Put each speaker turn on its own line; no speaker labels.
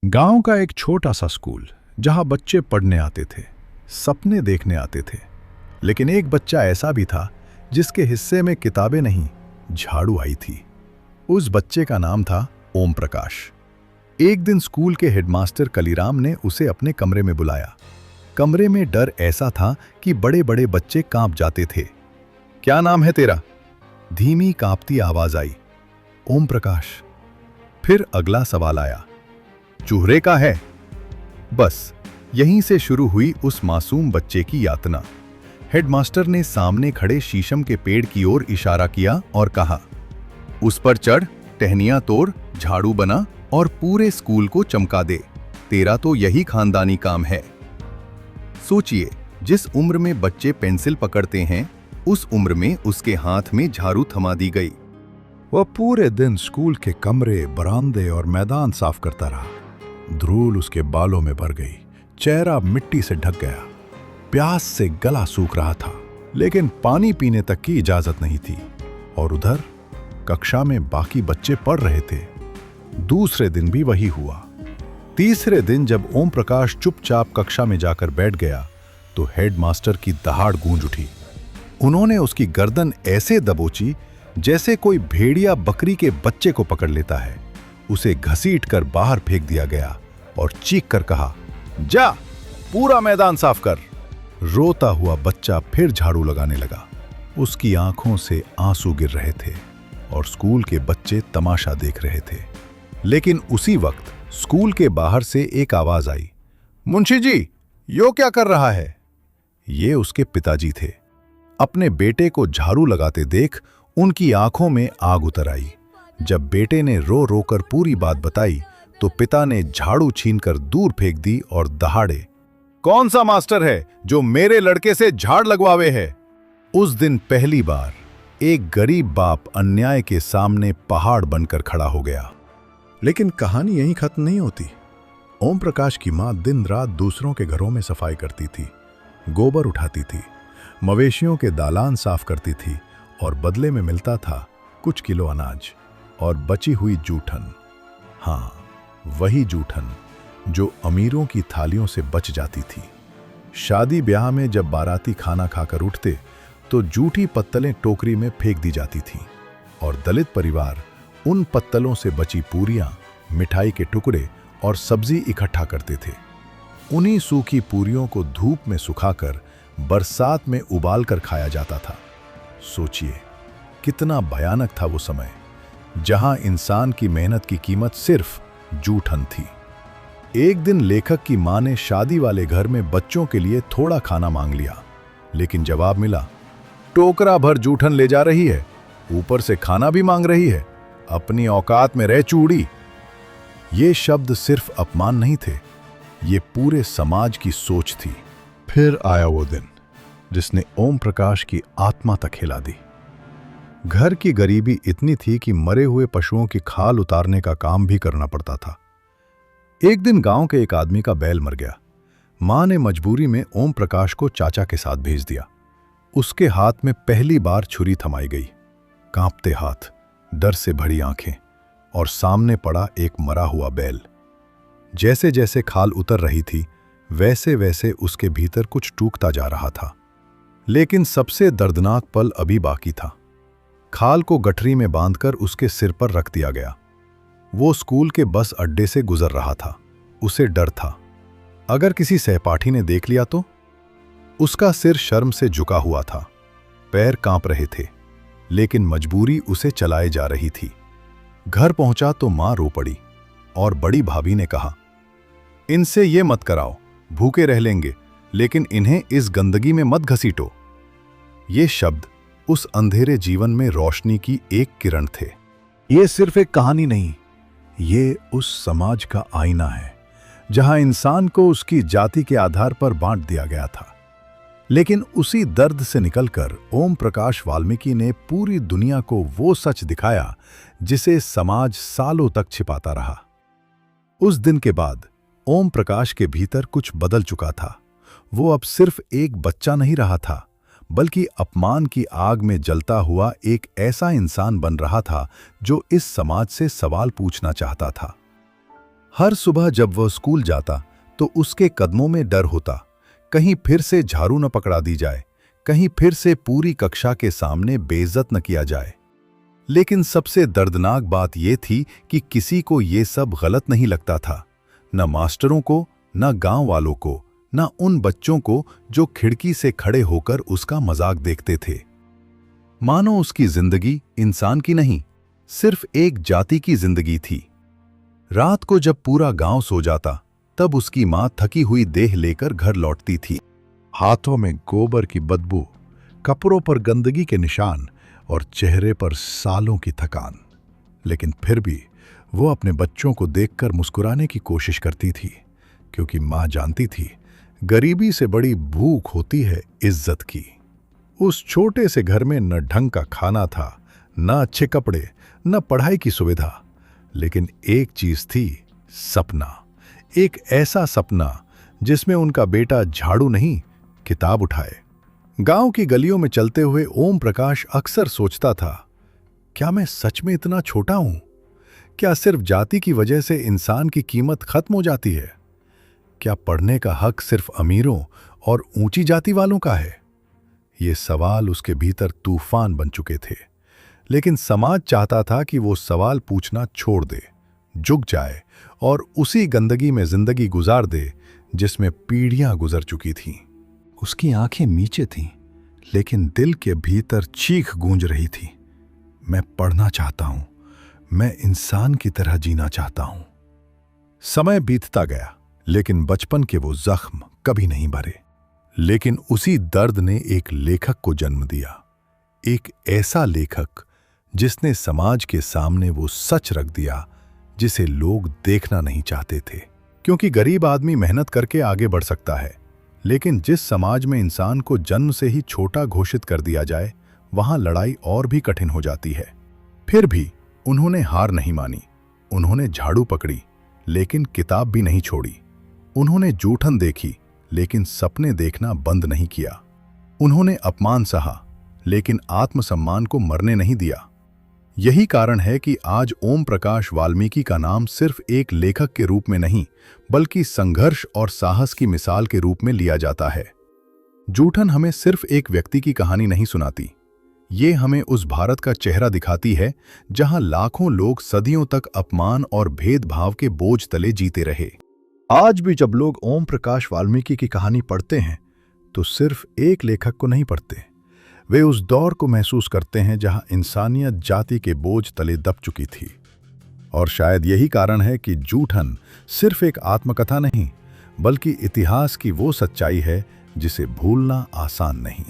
गांव का एक छोटा सा स्कूल जहां बच्चे पढ़ने आते थे, सपने देखने आते थे। लेकिन एक बच्चा ऐसा भी था जिसके हिस्से में किताबें नहीं, झाड़ू आई थी। उस बच्चे का नाम था ओम प्रकाश। एक दिन स्कूल के हेडमास्टर कलीराम ने उसे अपने कमरे में बुलाया। कमरे में डर ऐसा था कि बड़े बड़े बच्चे कांप जाते थे। क्या नाम है तेरा? धीमी कांपती आवाज आई। ओम प्रकाश। फिर अगला सवाल आया। चूहरे का है? बस यहीं से शुरू हुई उस मासूम बच्चे की यातना। हेडमास्टर ने सामने खड़े शीशम के पेड़ की ओर इशारा किया और कहा, उस पर चढ़, टहनियां तोड़, झाड़ू बना और पूरे स्कूल को चमका दे। तेरा तो यही खानदानी काम है। सोचिए, जिस उम्र में बच्चे पेंसिल पकड़ते हैं, उस उम्र में उसके हाथ में झाड़ू थमा दी गई।
वह पूरे दिन स्कूल के कमरे, बरामदे और मैदान साफ करता रहा। धूल उसके बालों में भर गई, चेहरा मिट्टी से ढक गया। प्यास से गला सूख रहा था, लेकिन पानी पीने तक की इजाजत नहीं थी। और उधर कक्षा में बाकी बच्चे पढ़ रहे थे। दूसरे दिन भी वही हुआ। तीसरे दिन जब ओम प्रकाश चुपचाप कक्षा में जाकर बैठ गया तो हेडमास्टर की दहाड़ गूंज उठी। उन्होंने उसकी गर्दन ऐसे दबोची जैसे कोई भेड़िया बकरी के बच्चे को पकड़ लेता है। उसे घसीटकर बाहर फेंक दिया गया और चीख कर कहा, जा, पूरा मैदान साफ कर। रोता हुआ बच्चा फिर झाड़ू लगाने लगा। उसकी आंखों से आंसू गिर रहे थे और स्कूल के बच्चे तमाशा देख रहे थे। लेकिन उसी वक्त स्कूल के बाहर से एक आवाज आई, मुंशी जी, यो क्या कर रहा है? ये उसके पिताजी थे। अपने बेटे को झाड़ू लगाते देख उनकी आंखों में आग उतर आई। जब बेटे ने रो रो कर पूरी बात बताई तो पिता ने झाड़ू छीनकर दूर फेंक दी और दहाड़े, कौन सा मास्टर है जो मेरे लड़के से झाड़ लगवावे है? उस दिन पहली बार एक गरीब बाप अन्याय के सामने पहाड़ बनकर खड़ा हो गया। लेकिन कहानी यहीं खत्म नहीं होती। ओम प्रकाश की मां दिन रात दूसरों के घरों में सफाई करती थी, गोबर उठाती थी, मवेशियों के दालान साफ करती थी और बदले में मिलता था कुछ किलो अनाज और बची हुई जूठन। हाँ, वही जूठन जो अमीरों की थालियों से बच जाती थी। शादी ब्याह में जब बाराती खाना खाकर उठते तो जूठी पत्तलें टोकरी में फेंक दी जाती थीं और दलित परिवार उन पत्तलों से बची पूरियां, मिठाई के टुकड़े और सब्जी इकट्ठा करते थे। उन्हीं सूखी पूरियों को धूप में सुखाकर बरसात में उबालकर खाया जाता था। सोचिए, कितना भयानक था वो समय, जहां इंसान की मेहनत की कीमत सिर्फ जूठन थी। एक दिन लेखक की मां ने शादी वाले घर में बच्चों के लिए थोड़ा खाना मांग लिया, लेकिन जवाब मिला, टोकरा भर जूठन ले जा रही है, ऊपर से खाना भी मांग रही है, अपनी औकात में रह चूड़ी। ये शब्द सिर्फ अपमान नहीं थे, ये पूरे समाज की सोच थी। फिर आया वो दिन जिसने ओम प्रकाश की आत्मा तक हिला दी। घर की गरीबी इतनी थी कि मरे हुए पशुओं की खाल उतारने का काम भी करना पड़ता था। एक दिन गांव के एक आदमी का बैल मर गया। मां ने मजबूरी में ओम प्रकाश को चाचा के साथ भेज दिया। उसके हाथ में पहली बार छुरी थमाई गई। कांपते हाथ, डर से भरी आंखें और सामने पड़ा एक मरा हुआ बैल। जैसे जैसे खाल उतर रही थी, वैसे वैसे उसके भीतर कुछ टूटता जा रहा था। लेकिन सबसे दर्दनाक पल अभी बाकी था। खाल को गठरी में बांधकर उसके सिर पर रख दिया गया। वो स्कूल के बस अड्डे से गुजर रहा था। उसे डर था, अगर किसी सहपाठी ने देख लिया तो? उसका सिर शर्म से झुका हुआ था, पैर कांप रहे थे, लेकिन मजबूरी उसे चलाए जा रही थी। घर पहुंचा तो मां रो पड़ी और बड़ी भाभी ने कहा, इनसे ये मत कराओ, भूखे रह लेंगे, लेकिन इन्हें इस गंदगी में मत घसीटो। ये शब्द उस अंधेरे जीवन में रोशनी की एक किरण थे। ये सिर्फ एक कहानी नहीं, ये उस समाज का आईना है जहां इंसान को उसकी जाति के आधार पर बांट दिया गया था। लेकिन उसी दर्द से निकलकर ओम प्रकाश वाल्मीकि ने पूरी दुनिया को वो सच दिखाया जिसे समाज सालों तक छिपाता रहा। उस दिन के बाद ओम प्रकाश के भीतर कुछ बदल चुका था। वो अब सिर्फ एक बच्चा नहीं रहा था, बल्कि अपमान की आग में जलता हुआ एक ऐसा इंसान बन रहा था जो इस समाज से सवाल पूछना चाहता था। हर सुबह जब वह स्कूल जाता तो उसके कदमों में डर होता, कहीं फिर से झाड़ू न पकड़ा दी जाए, कहीं फिर से पूरी कक्षा के सामने बेइज्जत न किया जाए। लेकिन सबसे दर्दनाक बात यह थी कि किसी को यह सब गलत नहीं लगता था, न मास्टरों को, न गांव वालों को, न उन बच्चों को जो खिड़की से खड़े होकर उसका मजाक देखते थे। मानो उसकी जिंदगी इंसान की नहीं, सिर्फ एक जाति की जिंदगी थी। रात को जब पूरा गांव सो जाता, तब उसकी मां थकी हुई देह लेकर घर लौटती थी। हाथों में गोबर की बदबू, कपड़ों पर गंदगी के निशान और चेहरे पर सालों की थकान। लेकिन फिर भी वो अपने बच्चों को देखकर मुस्कुराने की कोशिश करती थी, क्योंकि मां जानती थी गरीबी से बड़ी भूख होती है इज्जत की। उस छोटे से घर में न ढंग का खाना था, न अच्छे कपड़े, न पढ़ाई की सुविधा, लेकिन एक चीज थी, सपना। एक ऐसा सपना जिसमें उनका बेटा झाड़ू नहीं, किताब उठाए। गांव की गलियों में चलते हुए ओम प्रकाश अक्सर सोचता था, क्या मैं सच में इतना छोटा हूं? क्या सिर्फ जाति की वजह से इंसान की कीमत खत्म हो जाती है? क्या पढ़ने का हक सिर्फ अमीरों और ऊंची जाति वालों का है? ये सवाल उसके भीतर तूफान बन चुके थे, लेकिन समाज चाहता था कि वो सवाल पूछना छोड़ दे, झुक जाए और उसी गंदगी में जिंदगी गुजार दे जिसमें पीढ़ियां गुजर चुकी थीं। उसकी आंखें नीचे थीं, लेकिन दिल के भीतर चीख गूंज रही थी, मैं पढ़ना चाहता हूं, मैं इंसान की तरह जीना चाहता हूं। समय बीतता गया, लेकिन बचपन के वो जख्म कभी नहीं भरे। लेकिन उसी दर्द ने एक लेखक को जन्म दिया, एक ऐसा लेखक जिसने समाज के सामने वो सच रख दिया जिसे लोग देखना नहीं चाहते थे। क्योंकि गरीब आदमी मेहनत करके आगे बढ़ सकता है, लेकिन जिस समाज में इंसान को जन्म से ही छोटा घोषित कर दिया जाए, वहां लड़ाई और भी कठिन हो जाती है। फिर भी उन्होंने हार नहीं मानी। उन्होंने झाड़ू पकड़ी, लेकिन किताब भी नहीं छोड़ी। उन्होंने जूठन देखी, लेकिन सपने देखना बंद नहीं किया। उन्होंने अपमान सहा, लेकिन आत्मसम्मान को मरने नहीं दिया। यही कारण है कि आज ओम प्रकाश वाल्मीकि का नाम सिर्फ एक लेखक के रूप में नहीं, बल्कि संघर्ष और साहस की मिसाल के रूप में लिया जाता है। जूठन हमें सिर्फ एक व्यक्ति की कहानी नहीं सुनाती, ये हमें उस भारत का चेहरा दिखाती है जहां लाखों लोग सदियों तक अपमान और भेदभाव के बोझ तले जीते रहे। आज भी जब लोग ओम प्रकाश वाल्मीकि की कहानी पढ़ते हैं, तो सिर्फ एक लेखक को नहीं पढ़ते, वे उस दौर को महसूस करते हैं जहां इंसानियत जाति के बोझ तले दब चुकी थी। और शायद यही कारण है कि जूठन सिर्फ एक आत्मकथा नहीं, बल्कि इतिहास की वो सच्चाई है जिसे भूलना आसान नहीं।